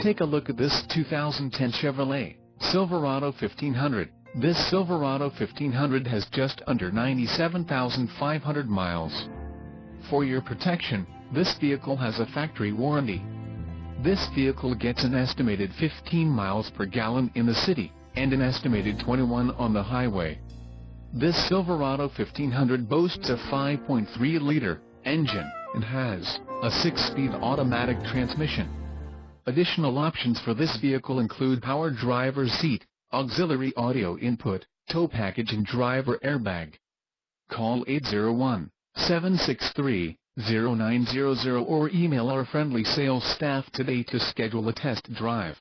Take a look at this 2010 Chevrolet Silverado 1500. This Silverado 1500 has just under 97,500 miles. For your protection, this vehicle has a factory warranty. This vehicle gets an estimated 15 miles per gallon in the city, and an estimated 21 on the highway. This Silverado 1500 boasts a 5.3-liter engine, and has a 6-speed automatic transmission. Additional options for this vehicle include power driver's seat, auxiliary audio input, tow package and driver airbag. Call 801-763-0900 or email our friendly sales staff today to schedule a test drive.